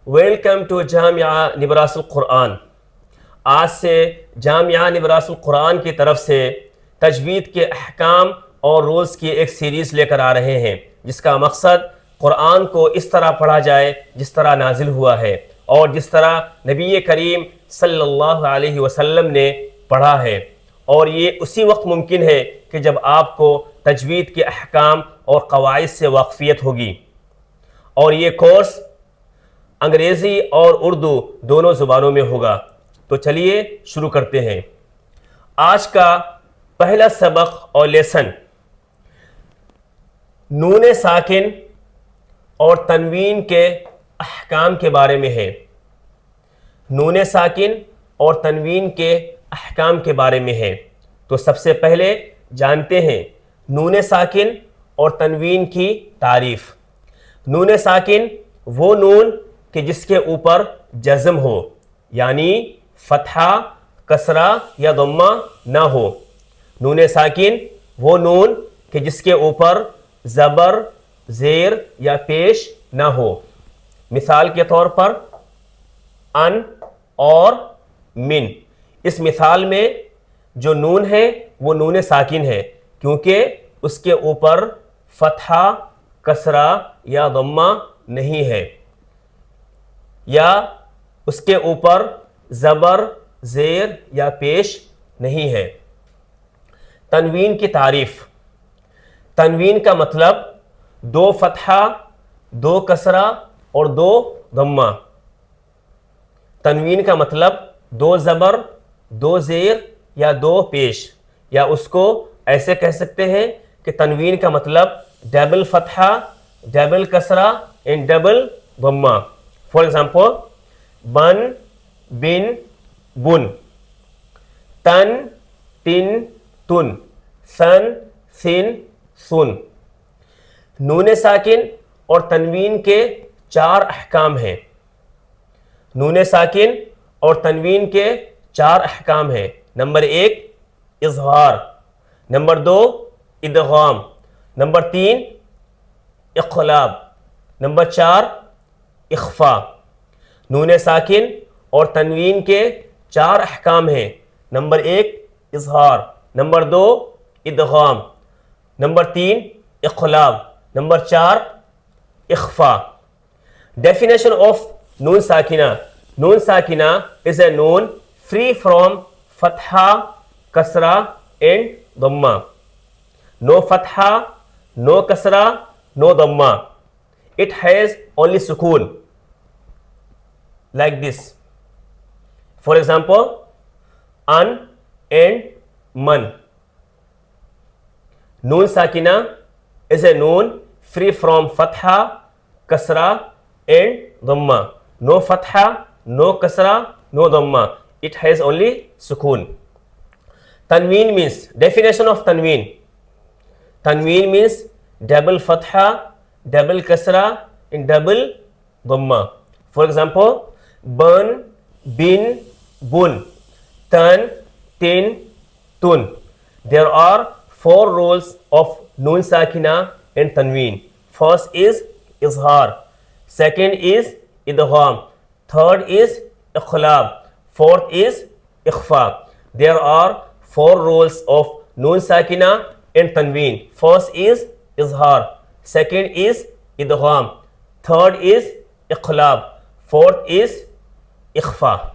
Welcome to جامعہ نبراس القرآن۔ آج سے جامعہ نبراس القرآن کی طرف سے تجوید کے احکام اور رولز کی ایک سیریز لے کر آ رہے ہیں، جس کا مقصد قرآن کو اس طرح پڑھا جائے جس طرح نازل ہوا ہے اور جس طرح نبی کریم صلی اللہ علیہ وسلم نے پڑھا ہے، اور یہ اسی وقت ممکن ہے کہ جب آپ کو تجوید کے احکام اور قواعد سے واقفیت ہوگی۔ اور یہ کورس انگریزی اور اردو دونوں زبانوں میں ہوگا۔ تو چلیے شروع کرتے ہیں۔ آج کا پہلا سبق اور لیسن نون ساکن اور تنوین کے احکام کے بارے میں ہے۔ نون ساکن اور تنوین کے احکام کے بارے میں ہے۔ تو سب سے پہلے جانتے ہیں نون ساکن اور تنوین کی تعریف۔ نون ساکن وہ نون کہ جس کے اوپر جزم ہو، یعنی فتحہ، کسرہ یا ضمہ نہ ہو۔ نون ساکن وہ نون کہ جس کے اوپر زبر، زیر یا پیش نہ ہو۔ مثال کے طور پر ان اور من۔ اس مثال میں جو نون ہے وہ نون ساکن ہے، کیونکہ اس کے اوپر فتحہ، کسرہ یا ضمہ نہیں ہے، یا اس کے اوپر زبر، زیر یا پیش نہیں ہے۔ تنوین کی تعریف۔ تنوین کا مطلب دو فتحہ، دو کسرہ اور دو ضمہ۔ تنوین کا مطلب دو زبر، دو زیر یا دو پیش، یا اس کو ایسے کہہ سکتے ہیں کہ تنوین کا مطلب ڈبل فتحہ، ڈبل کسرہ اینڈ ڈبل ضمہ۔ فار ایگزامپل بن، بن، بن، تن، تن، تن، سن، سن، سن۔ نون ساکن اور تنوین کے چار احکام ہیں۔ نون ساکن اور تنوین کے چار احکام ہیں۔ نمبر ایک اظہار، نمبر دو ادغام، نمبر تین اقلاب، نمبر چار اخفاء۔ نون ساکن اور تنوین کے چار احکام ہیں۔ نمبر ایک اظہار، نمبر دو ادغام، نمبر تین اقلاب، نمبر چار اخفاء۔ Definition of known ساکنہ۔ Known ساکنہ is a noun free from فتحہ، کسرہ and ضمہ۔ No فتحہ، no کسرہ، no ضمہ۔ It has only سکون، like this. For example in and من۔ نون ساکنہ is a noun free from فتحہ، کسرہ and ضمہ۔ No فتحہ، no کسرہ، no ضمہ۔ It has only سکون۔ تنوین means، definition of تنوین۔ تنوین means double فتحہ، double کسرہ and double ضمہ۔ For example بن، بن، بن، تن، تن، تن۔ There are four rules of known ساکنہ and تنوین۔ First is اظہار، second is ادغام، third is اقلاب، fourth is اخفاء۔ There are four rules of known ساکنہ and تنوین۔ First is اظہار، second is ادغام، third is اقلاب، fourth is اخفاء۔